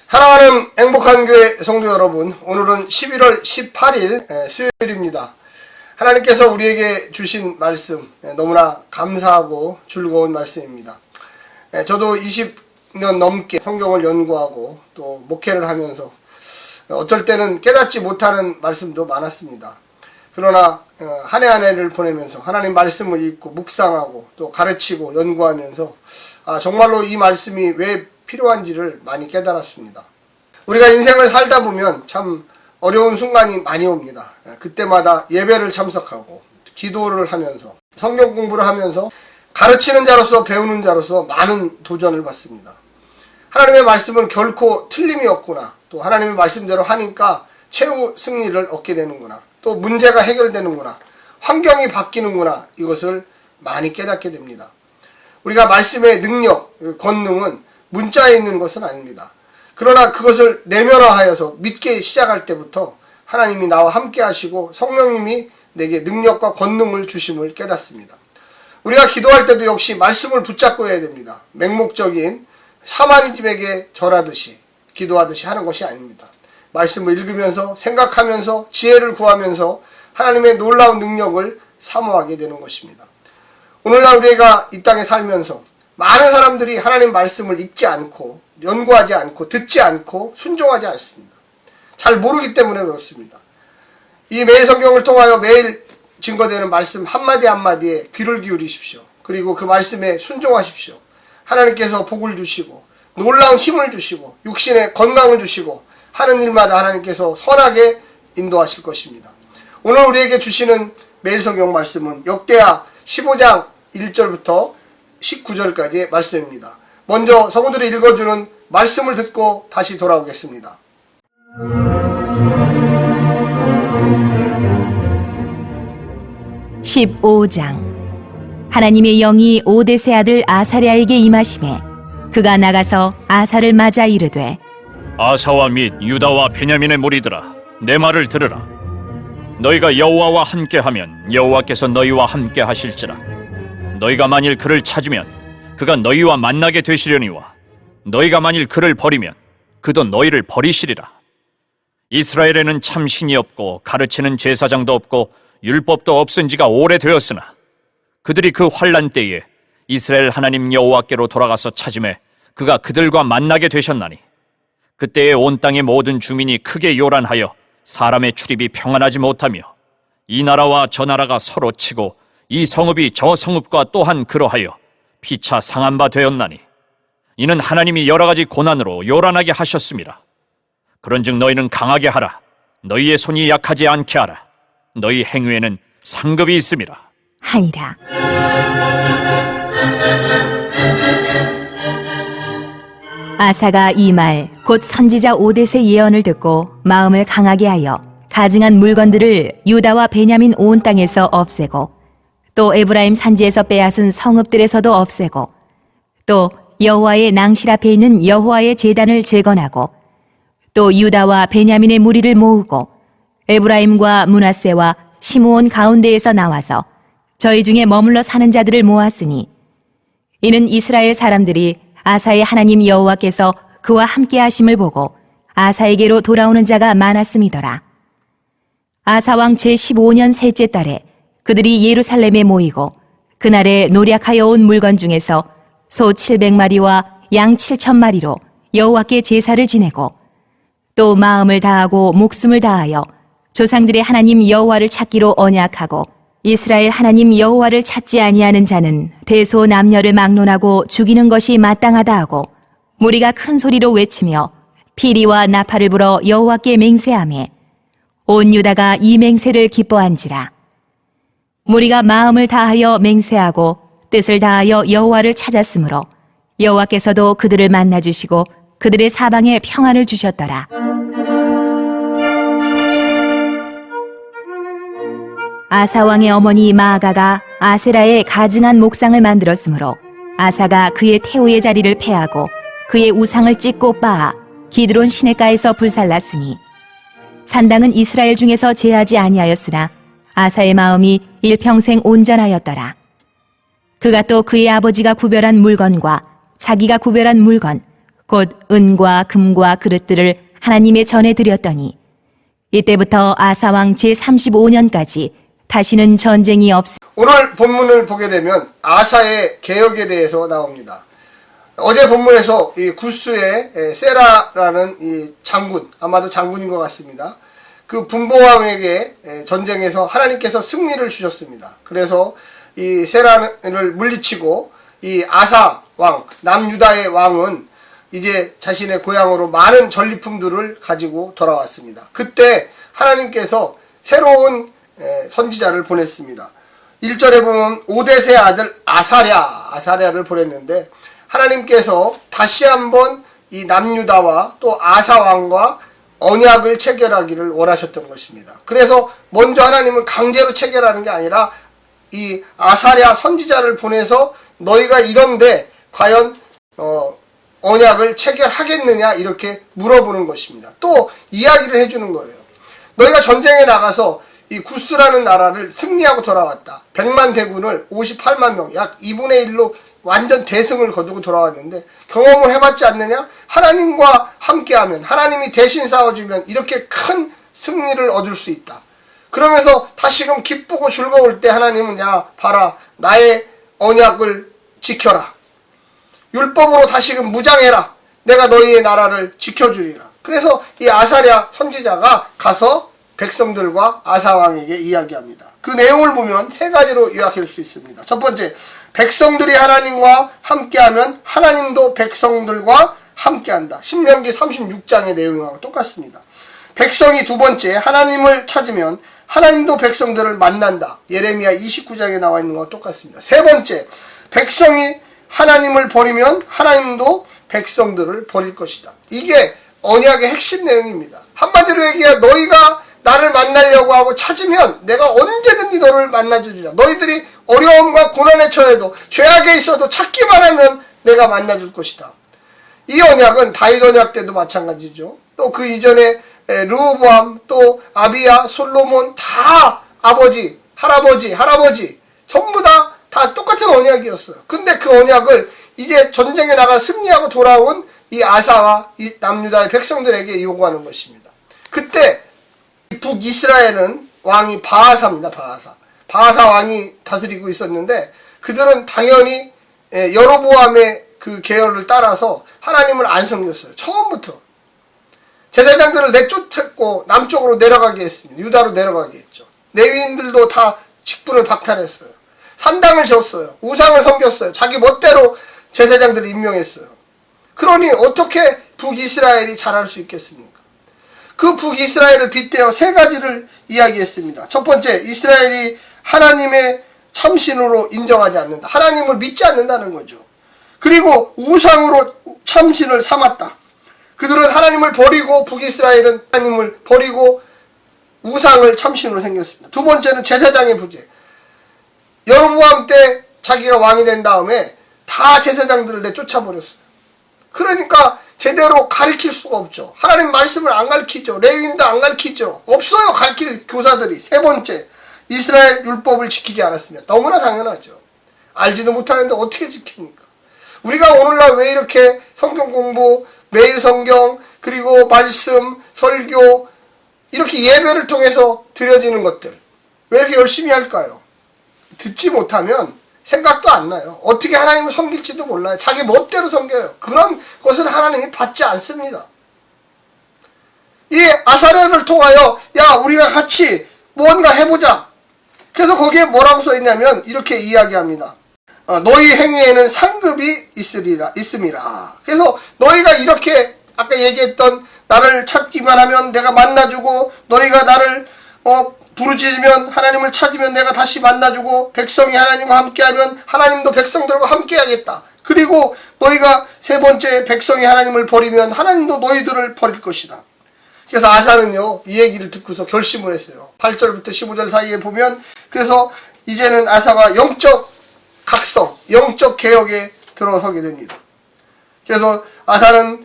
사랑하는 행복한 교회 성도 여러분, 오늘은 11월 18일 수요일입니다. 하나님께서 우리에게 주신 말씀 너무나 감사하고 즐거운 말씀입니다. 저도 20년 넘게 성경을 연구하고 또 목회를 하면서 어쩔 때는 깨닫지 못하는 말씀도 많았습니다. 그러나 한 해 한 해를 보내면서 하나님 말씀을 읽고 묵상하고 또 가르치고 연구하면서 정말로 이 말씀이 왜 필요한지를 많이 깨달았습니다. 우리가 인생을 살다 보면 참 어려운 순간이 많이 옵니다. 그때마다 예배를 참석하고 기도를 하면서 성경 공부를 하면서 가르치는 자로서 배우는 자로서 많은 도전을 받습니다. 하나님의 말씀은 결코 틀림이 없구나. 또 하나님의 말씀대로 하니까 최후 승리를 얻게 되는구나. 또 문제가 해결되는구나. 환경이 바뀌는구나. 이것을 많이 깨닫게 됩니다. 우리가 말씀의 능력, 권능은 문자에 있는 것은 아닙니다. 그러나 그것을 내면화하여서 믿게 시작할 때부터 하나님이 나와 함께 하시고 성령님이 내게 능력과 권능을 주심을 깨닫습니다. 우리가 기도할 때도 역시 말씀을 붙잡고 해야 됩니다. 맹목적인 샤머니즘에게 절하듯이 기도하듯이 하는 것이 아닙니다. 말씀을 읽으면서 생각하면서 지혜를 구하면서 하나님의 놀라운 능력을 사모하게 되는 것입니다. 오늘날 우리가 이 땅에 살면서 많은 사람들이 하나님 말씀을 읽지 않고 연구하지 않고 듣지 않고 순종하지 않습니다. 잘 모르기 때문에 그렇습니다. 이 매일 성경을 통하여 매일 증거되는 말씀 한마디 한마디에 귀를 기울이십시오. 그리고 그 말씀에 순종하십시오. 하나님께서 복을 주시고 놀라운 힘을 주시고 육신의 건강을 주시고 하는 일마다 하나님께서 선하게 인도하실 것입니다. 오늘 우리에게 주시는 매일 성경 말씀은 역대하 15장 1절부터 19절까지의 말씀입니다. 먼저 성도들이 읽어주는 말씀을 듣고 다시 돌아오겠습니다. 15장. 하나님의 영이 오뎃의 아들 아사랴에게 임하시매 그가 나가서 아사를 맞아 이르되 아사와 및 유다와 베냐민의 무리들아, 내 말을 들으라. 너희가 여호와와 함께하면 여호와께서 너희와 함께 하실지라. 너희가 만일 그를 찾으면 그가 너희와 만나게 되시려니와 너희가 만일 그를 버리면 그도 너희를 버리시리라. 이스라엘에는 참 신이 없고 가르치는 제사장도 없고 율법도 없은 지가 오래되었으나 그들이 그 환난 때에 이스라엘 하나님 여호와께로 돌아가서 찾음에 그가 그들과 만나게 되셨나니 그때에 온 땅의 모든 주민이 크게 요란하여 사람의 출입이 평안하지 못하며 이 나라와 저 나라가 서로 치고 이 성읍이 저 성읍과 또한 그러하여 피차 상한 바 되었나니 이는 하나님이 여러 가지 고난으로 요란하게 하셨습니다. 그런즉 너희는 강하게 하라. 너희의 손이 약하지 않게 하라. 너희 행위에는 상급이 있음이라 하니라. 아사가 이 말 곧 선지자 오뎃의 예언을 듣고 마음을 강하게 하여 가증한 물건들을 유다와 베냐민 온 땅에서 없애고 또 에브라임 산지에서 빼앗은 성읍들에서도 없애고 또 여호와의 낭실 앞에 있는 여호와의 제단을 재건하고 또 유다와 베냐민의 무리를 모으고 에브라임과 므낫세와 시므온 가운데에서 나와서 저희 중에 머물러 사는 자들을 모았으니 이는 이스라엘 사람들이 아사의 하나님 여호와께서 그와 함께 하심을 보고 아사에게로 돌아오는 자가 많았음이더라. 아사왕 제15년 셋째 달에 그들이 예루살렘에 모이고 그날에 노략하여 온 물건 중에서 소 700마리와 양 7,000마리로 여호와께 제사를 지내고 또 마음을 다하고 목숨을 다하여 조상들의 하나님 여호와를 찾기로 언약하고 이스라엘 하나님 여호와를 찾지 아니하는 자는 대소 남녀를 막론하고 죽이는 것이 마땅하다 하고 무리가 큰 소리로 외치며 피리와 나팔을 불어 여호와께 맹세하매 온 유다가 이 맹세를 기뻐한지라. 무리가 마음을 다하여 맹세하고 뜻을 다하여 여호와를 찾았으므로 여호와께서도 그들을 만나주시고 그들의 사방에 평안을 주셨더라. 아사왕의 어머니 마아가가 아세라의 가증한 목상을 만들었으므로 아사가 그의 태우의 자리를 패하고 그의 우상을 찢고 빻아 기드론 시냇가에서 불살랐으니 산당은 이스라엘 중에서 제하지 아니하였으나 아사의 마음이 일평생 온전하였더라. 그가 또 그의 아버지가 구별한 물건과 자기가 구별한 물건 곧 은과 금과 그릇들을 하나님의 전에 드렸더니 이때부터 아사왕 제35년까지 다시는 전쟁이 오늘 본문을 보게 되면 아사의 개혁에 대해서 나옵니다. 어제 본문에서 이 구스의 세라라는 이 장군, 아마도 장군인 것 같습니다. 그 분봉왕에게 전쟁에서 하나님께서 승리를 주셨습니다. 그래서 이 세라를 물리치고 이 아사 왕, 남유다의 왕은 이제 자신의 고향으로 많은 전리품들을 가지고 돌아왔습니다. 그때 하나님께서 새로운 선지자를 보냈습니다. 1절에 보면 오뎃의 아들 아사랴를 보냈는데 하나님께서 다시 한번 이 남유다와 또 아사 왕과 언약을 체결하기를 원하셨던 것입니다. 그래서 먼저 하나님은 강제로 체결하는 게 아니라 이 아사랴 선지자를 보내서 너희가 이런데 과연 언약을 체결하겠느냐 이렇게 물어보는 것입니다. 또 이야기를 해주는 거예요. 너희가 전쟁에 나가서 이 구스라는 나라를 승리하고 돌아왔다. 100만 대군을 58만 명, 약 2분의 1로 완전 대승을 거두고 돌아왔는데 경험을 해봤지 않느냐? 하나님과 함께하면, 하나님이 대신 싸워주면 이렇게 큰 승리를 얻을 수 있다. 그러면서 다시금 기쁘고 즐거울 때 하나님은 야 봐라, 나의 언약을 지켜라. 율법으로 다시금 무장해라. 내가 너희의 나라를 지켜주리라. 그래서 이 아사랴 선지자가 가서 백성들과 아사왕에게 이야기합니다. 그 내용을 보면 세 가지로 요약할 수 있습니다. 첫 번째, 백성들이 하나님과 함께하면 하나님도 백성들과 함께한다. 신명기 36장의 내용과 똑같습니다. 백성이 두 번째, 하나님을 찾으면 하나님도 백성들을 만난다. 예레미야 29장에 나와 있는 것과 똑같습니다. 세 번째, 백성이 하나님을 버리면 하나님도 백성들을 버릴 것이다. 이게 언약의 핵심 내용입니다. 한마디로 얘기해 너희가 나를 만나려고 하고 찾으면 내가 언제든지 너를 만나주리라. 너희들이 어려움과 고난에 처해도 죄악에 있어도 찾기만 하면 내가 만나줄 것이다. 이 언약은 다윗 언약 때도 마찬가지죠. 또 그 이전에 르호보암, 또 아비야, 솔로몬 다 아버지, 할아버지 전부 다 똑같은 언약이었어요. 근데 그 언약을 이제 전쟁에 나가 승리하고 돌아온 이 아사와 이 남유다의 백성들에게 요구하는 것입니다. 그때 북이스라엘은 왕이 바하사입니다. 바하사 왕이 다스리고 있었는데 그들은 당연히 여로보암의 그 계열을 따라서 하나님을 안 섬겼어요. 처음부터 제사장들을 내쫓았고 남쪽으로 내려가게 했습니다. 유다로 내려가게 했죠. 레위인들도 다 직분을 박탈했어요. 산당을 지었어요. 우상을 섬겼어요. 자기 멋대로 제사장들을 임명했어요. 그러니 어떻게 북이스라엘이 잘할 수 있겠습니까? 그 북이스라엘을 빗대어 세 가지를 이야기했습니다. 첫 번째, 이스라엘이 하나님의 참신으로 인정하지 않는다. 하나님을 믿지 않는다는 거죠. 그리고 우상으로 참신을 삼았다. 그들은 하나님을 버리고, 북이스라엘은 하나님을 버리고 우상을 참신으로 생겼습니다. 두 번째는 제사장의 부재. 여로보암 때 자기가 왕이 된 다음에 다 제사장들을 내쫓아버렸어요. 그러니까 제대로 가르칠 수가 없죠. 하나님 말씀을 안 가르치죠. 레위인도 안 가르치죠. 없어요, 가르칠 교사들이. 세 번째, 이스라엘 율법을 지키지 않았으면. 너무나 당연하죠. 알지도 못하는데 어떻게 지킵니까? 우리가 오늘날 왜 이렇게 성경 공부, 매일 성경, 그리고 말씀, 설교, 이렇게 예배를 통해서 드려지는 것들 왜 이렇게 열심히 할까요? 듣지 못하면 생각도 안 나요. 어떻게 하나님을 섬길지도 몰라요. 자기 멋대로 섬겨요. 그런 것은 하나님이 받지 않습니다. 이 아사랴를 통하여 야 우리가 같이 뭔가 해보자. 그래서 거기에 뭐라고 써있냐면 이렇게 이야기합니다. 너희 행위에는 상급이 있음이라. 그래서 너희가 이렇게 아까 얘기했던 나를 찾기만 하면 내가 만나주고 너희가 나를 부르짖으면 하나님을 찾으면 내가 다시 만나주고 백성이 하나님과 함께하면 하나님도 백성들과 함께하겠다. 그리고 너희가 세 번째 백성이 하나님을 버리면 하나님도 너희들을 버릴 것이다. 그래서 아사는요 이 얘기를 듣고서 결심을 했어요. 8절부터 15절 사이에 보면 그래서 이제는 아사가 영적 각성, 영적 개혁에 들어서게 됩니다. 그래서 아사는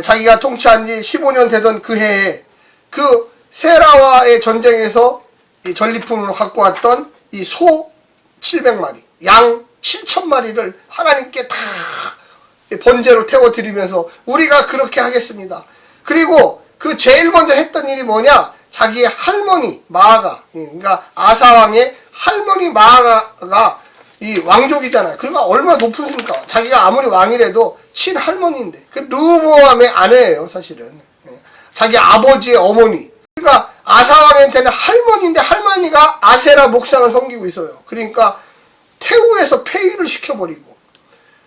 자기가 통치한 지 15년 되던 그 해에 그 세라와의 전쟁에서 이 전리품으로 갖고 왔던 이 소 700마리, 양 7,000마리를 하나님께 다 번제로 태워드리면서 우리가 그렇게 하겠습니다. 그리고 그 제일 먼저 했던 일이 뭐냐? 자기의 할머니 마아가, 그러니까 아사왕의 할머니 마아가 이 왕족이잖아요. 그러니까 얼마나 높습니까? 자기가 아무리 왕이라도 친할머니인데, 그 르호보암의 아내예요, 사실은. 자기 아버지의 어머니. 그러니까 아사왕한테는 할머니인데 할머니가 아세라 목상을 섬기고 있어요. 그러니까 태우에서 폐위를 시켜버리고,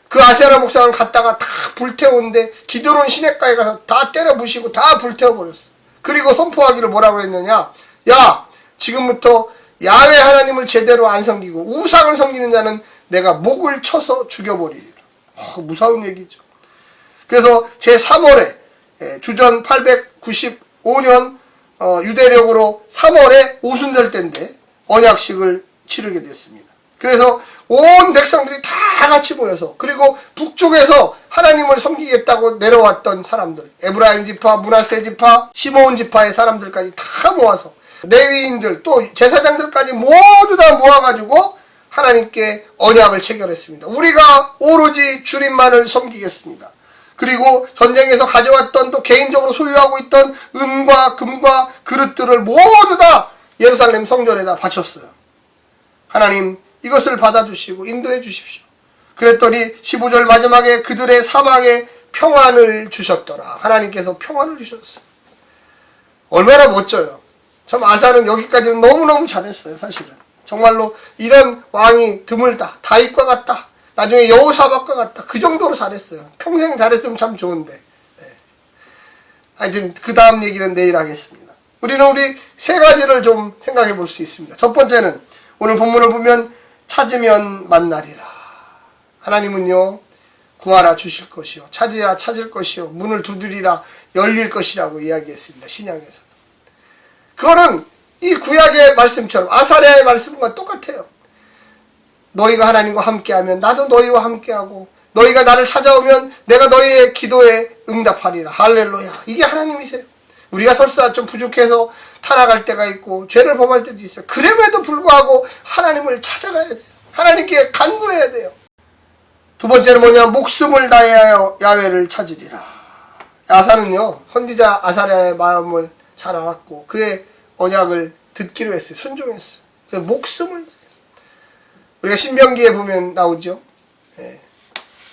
그 아세라 목상을 갖다가 다 불태우는데 기드론 시냇가에 가서 다 때려 부시고 다 불태워버렸어. 그리고 선포하기를 뭐라고 했느냐? 야, 지금부터 야훼 하나님을 제대로 안 섬기고 우상을 섬기는 자는 내가 목을 쳐서 죽여버리리라. 무서운 얘기죠. 그래서 제3월에 주전 895년 유대력으로 3월에 오순절 때인데 언약식을 치르게 됐습니다. 그래서 온 백성들이 다 같이 모여서, 그리고 북쪽에서 하나님을 섬기겠다고 내려왔던 사람들, 에브라임 지파, 므낫세 지파, 시므온 지파의 사람들까지 다 모아서, 레위인들 또 제사장들까지 모두 다 모아가지고 하나님께 언약을 체결했습니다. 우리가 오로지 주님만을 섬기겠습니다. 그리고 전쟁에서 가져왔던, 또 개인적으로 소유하고 있던 은과 금과 그릇들을 모두 다 예루살렘 성전에다 바쳤어요. 하나님, 이것을 받아주시고 인도해 주십시오. 그랬더니 15절 마지막에 그들의 사방에 평안을 주셨더라. 하나님께서 평안을 주셨어요. 얼마나 멋져요. 참 아사는 여기까지는 너무너무 잘했어요. 사실은 정말로 이런 왕이 드물다. 다윗과 같다. 나중에 여호사밧과 같다. 그 정도로 잘했어요. 평생 잘했으면 참 좋은데. 하여튼 그 다음 얘기는 내일 하겠습니다. 우리는 세 가지를 좀 생각해 볼 수 있습니다. 첫 번째는 오늘 본문을 보면 찾으면 만나리라. 하나님은요, 구하라 주실 것이요, 찾으라 찾을 것이요, 문을 두드리라 열릴 것이라고 이야기했습니다. 신약에서도. 그거는 이 구약의 말씀처럼 아사랴의 말씀과 똑같아요. 너희가 하나님과 함께하면 나도 너희와 함께하고, 너희가 나를 찾아오면 내가 너희의 기도에 응답하리라. 할렐루야. 이게 하나님이세요. 우리가 설사 좀 부족해서 타락할 때가 있고 죄를 범할 때도 있어요. 그럼에도 불구하고 하나님을 찾아가야 돼요. 하나님께 간구해야 돼요. 두 번째는 뭐냐? 목숨을 다하여 야훼를 찾으리라. 아사는요, 선지자 아사랴의 마음을 잘 알았고 그의 언약을 듣기로 했어요. 순종했어요. 그래서 목숨을 다했어요. 우리가 신명기에 보면 나오죠.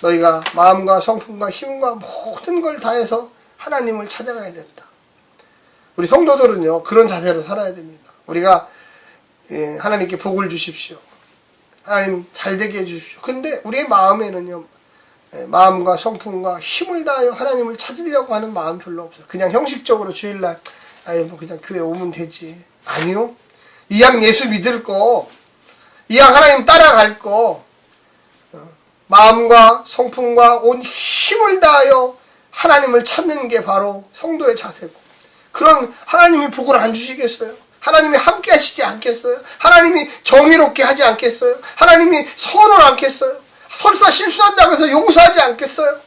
너희가 마음과 성품과 힘과 모든 걸 다해서 하나님을 찾아가야 된다. 우리 성도들은요, 그런 자세로 살아야 됩니다. 우리가 하나님께 복을 주십시오. 하나님 잘되게 해주십시오. 근데 우리의 마음에는요, 마음과 성품과 힘을 다하여 하나님을 찾으려고 하는 마음 별로 없어요. 그냥 형식적으로 주일날 뭐 그냥 교회 오면 되지. 아니요. 이왕 예수 믿을 거, 이왕 하나님 따라갈 거, 마음과 성품과 온 힘을 다하여 하나님을 찾는 게 바로 성도의 자세고, 그럼 하나님이 복을 안 주시겠어요? 하나님이 함께 하시지 않겠어요? 하나님이 정의롭게 하지 않겠어요? 하나님이 선을 않겠어요? 설사 실수한다고 해서 용서하지 않겠어요?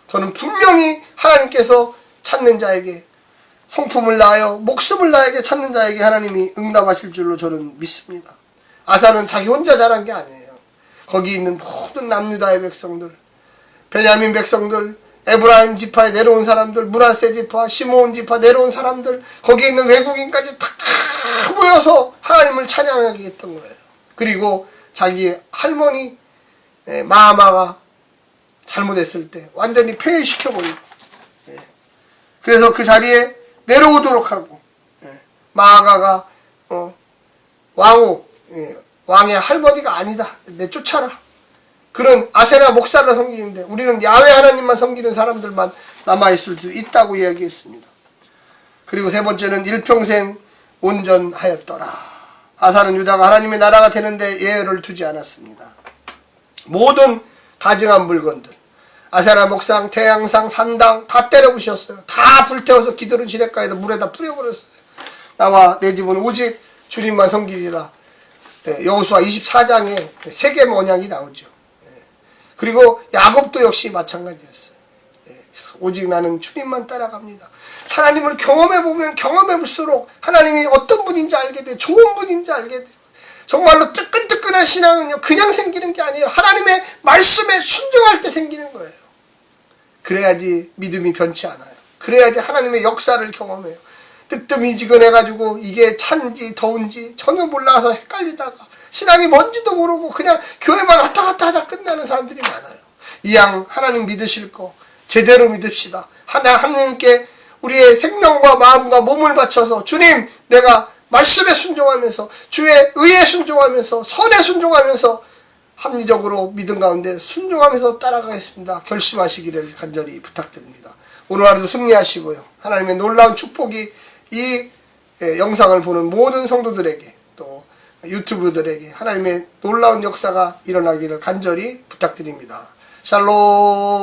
저는 분명히 하나님께서 찾는 자에게, 성품을 다하여 목숨을 다하여 찾는 자에게 하나님이 응답하실 줄로 저는 믿습니다. 아사는 자기 혼자 잘한 게 아니에요. 거기 있는 모든 남유다의 백성들, 베냐민 백성들, 에브라임 지파에 내려온 사람들, 므낫세 지파, 시므온 지파 내려온 사람들, 거기에 있는 외국인까지 다 모여서 하나님을 찬양하게 했던 거예요. 그리고 자기 할머니 마아마가 잘못했을 때 완전히 폐위시켜버리고, 그래서 그 자리에 내려오도록 하고, 마아가가 왕의 할머니가 아니다, 내쫓아라. 그런 아세라 목사를 섬기는데 우리는 야훼 하나님만 섬기는 사람들만 남아있을 수 있다고 이야기했습니다. 그리고 세 번째는 일평생 온전하였더라. 아사는 유다가 하나님의 나라가 되는데 예외를 두지 않았습니다. 모든 가증한 물건들, 아세라 목상, 태양상, 산당 다 때려 부셨어요. 다 불태워서 기드론 시냇가에다 물에다 뿌려버렸어요. 나와 내 집은 오직 주님만 섬기리라. 여호수아 24장에 세겜 언약이 나오죠. 그리고 야곱도 역시 마찬가지였어요. 오직 나는 주님만 따라갑니다. 하나님을 경험해보면 경험해볼수록 하나님이 어떤 분인지 알게 돼요. 좋은 분인지 알게 돼요. 정말로 뜨끈뜨끈한 신앙은요, 그냥 생기는 게 아니에요. 하나님의 말씀에 순종할 때 생기는 거예요. 그래야지 믿음이 변치 않아요. 그래야지 하나님의 역사를 경험해요. 뜨뜻미지근해가지고 이게 찬지 더운지 전혀 몰라서 헷갈리다가 신앙이 뭔지도 모르고 그냥 교회만 왔다 갔다 하다 끝나는 사람들이 많아요. 이왕 하나님 믿으실 거 제대로 믿읍시다. 하나님께 우리의 생명과 마음과 몸을 바쳐서 주님 내가 말씀에 순종하면서 주의 의에 순종하면서 선에 순종하면서 합리적으로 믿음 가운데 순종하면서 따라가겠습니다. 결심하시기를 간절히 부탁드립니다. 오늘 하루도 승리하시고요. 하나님의 놀라운 축복이 이 영상을 보는 모든 성도들에게 또 유튜브들에게 하나님의 놀라운 역사가 일어나기를 간절히 부탁드립니다. 샬롬.